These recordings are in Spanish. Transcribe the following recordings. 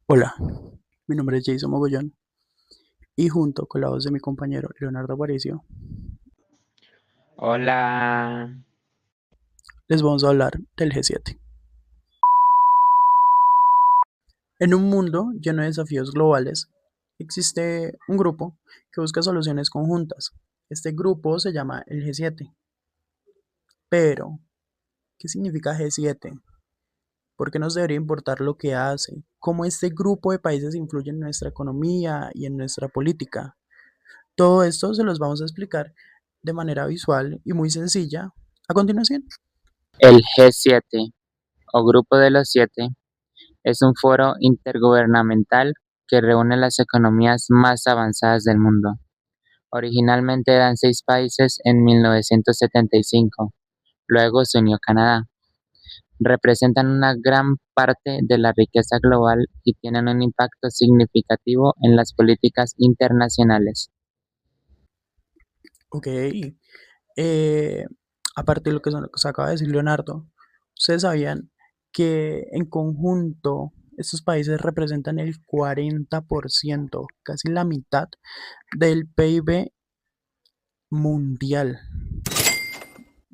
Hola, mi nombre es Jason Mogollón y junto con la voz de mi compañero Leonardo Aparicio, Hola, les vamos a hablar del G7. En un mundo lleno de desafíos globales, existe un grupo que busca soluciones conjuntas. Este grupo se llama el G7. Pero, ¿qué significa G7? ¿Por qué nos debería importar lo que hace? ¿Cómo este grupo de países influye en nuestra economía y en nuestra política? Todo esto se los vamos a explicar de manera visual y muy sencilla a continuación. el G7 o Grupo de los Siete es un foro intergubernamental que reúne las economías más avanzadas del mundo. Originalmente eran 6 países en 1975, luego se unió Canadá. Representan una gran parte de la riqueza global y tienen un impacto significativo en las políticas internacionales. Ok. Eh, Aparte de lo que se acaba de decir Leonardo, ¿ustedes sabían que en conjunto estos países representan el 40%, casi la mitad del PIB mundial?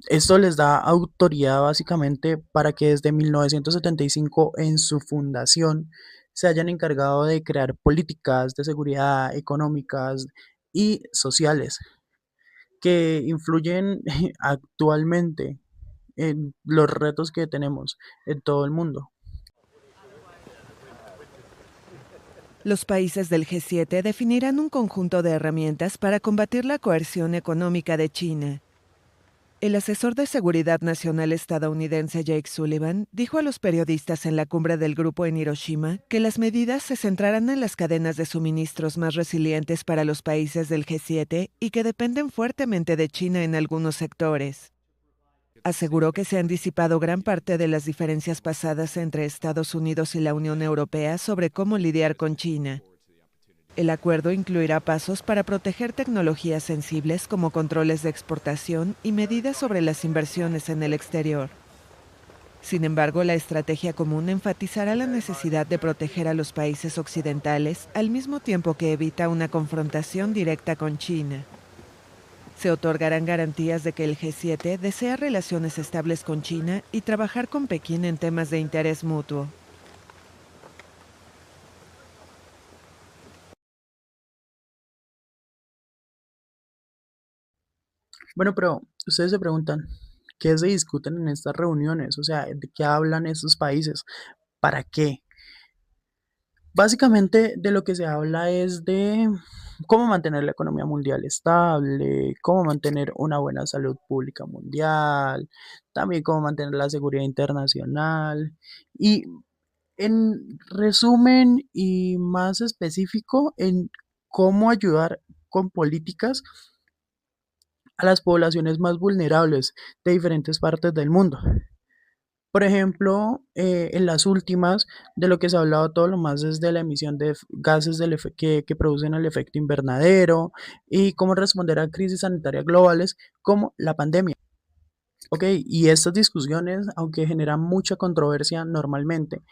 Esto les da autoridad básicamente para que desde 1975 en su fundación se hayan encargado de crear políticas de seguridad económicas y sociales que influyen actualmente en los retos que tenemos en todo el mundo. Los países del G7 definirán un conjunto de herramientas para combatir la coerción económica de China. El asesor de seguridad nacional estadounidense Jake Sullivan dijo a los periodistas en la cumbre del grupo en Hiroshima que las medidas se centrarán en las cadenas de suministros más resilientes para los países del G7 y que dependen fuertemente de China en algunos sectores. Aseguró que se han disipado gran parte de las diferencias pasadas entre Estados Unidos y la Unión Europea sobre cómo lidiar con China. El acuerdo incluirá pasos para proteger tecnologías sensibles como controles de exportación y medidas sobre las inversiones en el exterior. Sin embargo, la estrategia común enfatizará la necesidad de proteger a los países occidentales al mismo tiempo que evita una confrontación directa con China. Se otorgarán garantías de que el G7 desea relaciones estables con China y trabajar con Pekín en temas de interés mutuo. Bueno, pero ustedes se preguntan, ¿qué se discuten en estas reuniones? O sea, ¿de qué hablan estos países? ¿Para qué? Básicamente de lo que se habla es de cómo mantener la economía mundial estable, cómo mantener una buena salud pública mundial, también cómo mantener la seguridad internacional y en resumen y más específico en cómo ayudar con políticas a las poblaciones más vulnerables de diferentes partes del mundo. Por ejemplo, en las últimas, de lo que se ha hablado todo lo más es de la emisión de gases que producen el efecto invernadero y cómo responder a crisis sanitarias globales como la pandemia. Ok, y estas discusiones, aunque generan mucha controversia normalmente,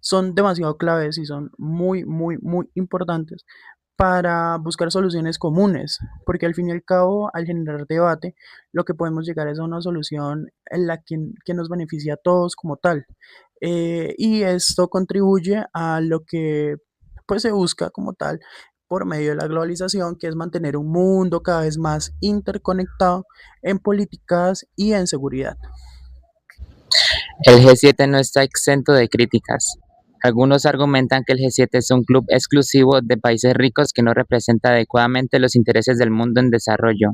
son demasiado claves y son muy, muy, muy importantes para buscar soluciones comunes, porque al fin y al cabo, al generar debate, lo que podemos llegar es a una solución en la que nos beneficia a todos como tal. Y esto contribuye a lo que pues se busca como tal por medio de la globalización, que es mantener un mundo cada vez más interconectado en políticas y en seguridad. El G7 no está exento de críticas. Algunos argumentan que el G7 es un club exclusivo de países ricos que no representa adecuadamente los intereses del mundo en desarrollo.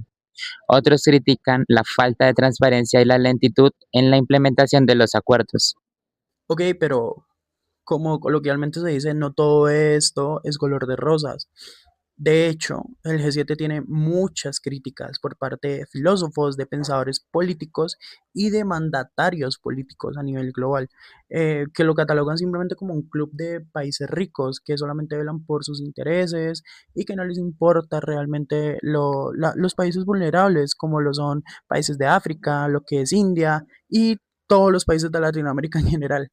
Otros critican la falta de transparencia y la lentitud en la implementación de los acuerdos. Ok, pero como coloquialmente se dice, no todo esto es color de rosas. De hecho, el G7 tiene muchas críticas por parte de filósofos, de pensadores políticos y de mandatarios políticos a nivel global, que lo catalogan simplemente como un club de países ricos que solamente velan por sus intereses y que no les importa realmente los países vulnerables, como lo son países de África, lo que es India y todos los países de Latinoamérica en general.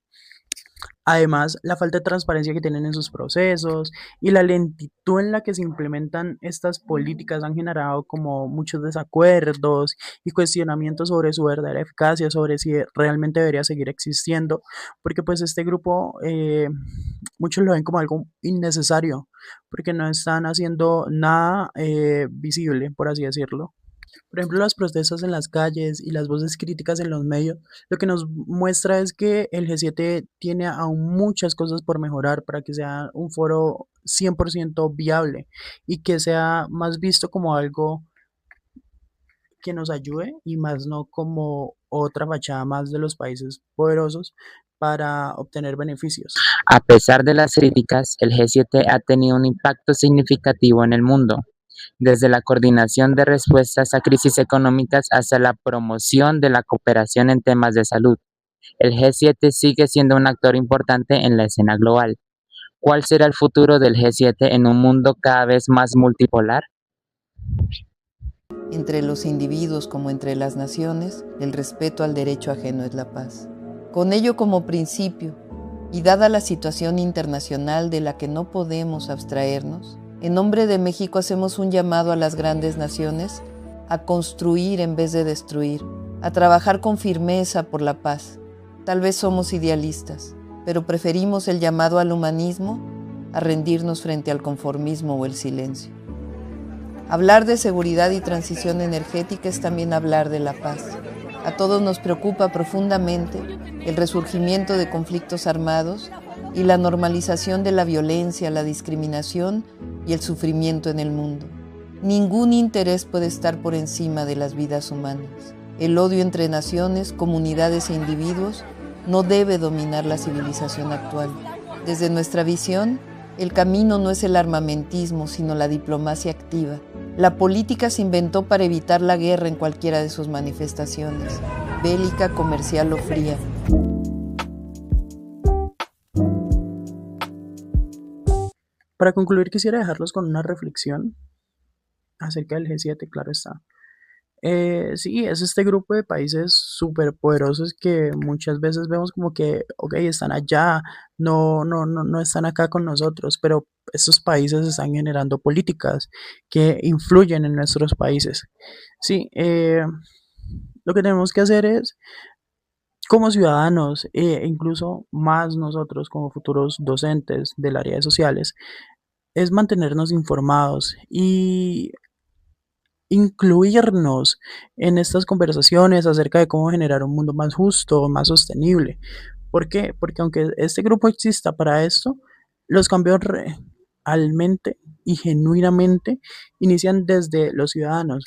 Además, la falta de transparencia que tienen en sus procesos y la lentitud en la que se implementan estas políticas han generado como muchos desacuerdos y cuestionamientos sobre su verdadera eficacia, sobre si realmente debería seguir existiendo, porque pues este grupo muchos lo ven como algo innecesario, porque no están haciendo nada visible, por así decirlo. Por ejemplo, las protestas en las calles y las voces críticas en los medios, lo que nos muestra es que el G7 tiene aún muchas cosas por mejorar para que sea un foro 100% viable y que sea más visto como algo que nos ayude y más no como otra fachada más de los países poderosos para obtener beneficios. A pesar de las críticas, el G7 ha tenido un impacto significativo en el mundo, desde la coordinación de respuestas a crisis económicas hasta la promoción de la cooperación en temas de salud. El G7 sigue siendo un actor importante en la escena global. ¿Cuál será el futuro del G7 en un mundo cada vez más multipolar? Entre los individuos como entre las naciones, el respeto al derecho ajeno es la paz. Con ello como principio, y dada la situación internacional de la que no podemos abstraernos, en nombre de México hacemos un llamado a las grandes naciones a construir en vez de destruir, a trabajar con firmeza por la paz. Tal vez somos idealistas, pero preferimos el llamado al humanismo a rendirnos frente al conformismo o el silencio. Hablar de seguridad y transición energética es también hablar de la paz. A todos nos preocupa profundamente el resurgimiento de conflictos armados y la normalización de la violencia, la discriminación y el sufrimiento en el mundo. Ningún interés puede estar por encima de las vidas humanas. El odio entre naciones, comunidades e individuos no debe dominar la civilización actual. Desde nuestra visión, el camino no es el armamentismo, sino la diplomacia activa. La política se inventó para evitar la guerra en cualquiera de sus manifestaciones, bélica, comercial o fría. Para concluir, quisiera dejarlos con una reflexión acerca del G7, claro está. Sí, es este grupo de países superpoderosos que muchas veces vemos como que, ok, están allá, no están acá con nosotros, pero estos países están generando políticas que influyen en nuestros países. Sí, lo que tenemos que hacer es, como ciudadanos, incluso más nosotros como futuros docentes del área de sociales, es mantenernos informados y incluirnos en estas conversaciones acerca de cómo generar un mundo más justo, más sostenible. ¿Por qué? Porque aunque este grupo exista para esto, los cambios realmente y genuinamente inician desde los ciudadanos.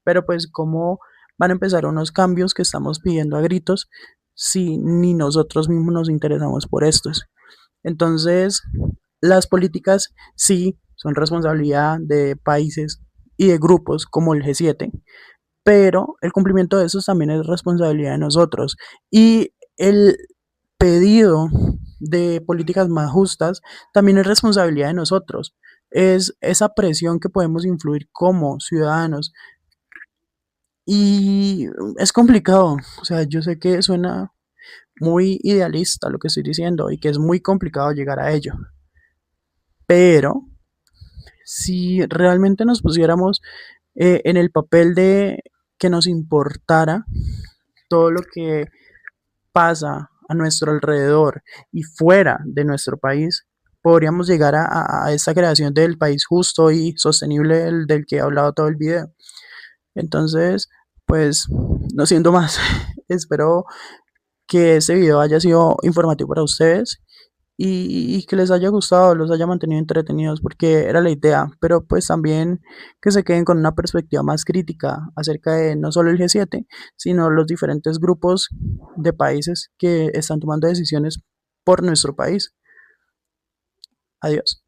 Pero pues, ¿cómo van a empezar unos cambios que estamos pidiendo a gritos si ni nosotros mismos nos interesamos por estos? Entonces, las políticas sí son responsabilidad de países y de grupos como el G7, pero el cumplimiento de esos también es responsabilidad de nosotros. Y el pedido de políticas más justas también es responsabilidad de nosotros. Es esa presión que podemos influir como ciudadanos. Y es complicado. O sea, yo sé que suena muy idealista lo que estoy diciendo y que es muy complicado llegar a ello. Pero si realmente nos pusiéramos en el papel de que nos importara todo lo que pasa a nuestro alrededor y fuera de nuestro país, podríamos llegar a esta creación del país justo y sostenible del que he hablado todo el video. Entonces, pues, no siento más. Espero que este video haya sido informativo para ustedes y que les haya gustado, los haya mantenido entretenidos, porque era la idea, pero pues también que se queden con una perspectiva más crítica acerca de no solo el G7, sino los diferentes grupos de países que están tomando decisiones por nuestro país. Adiós.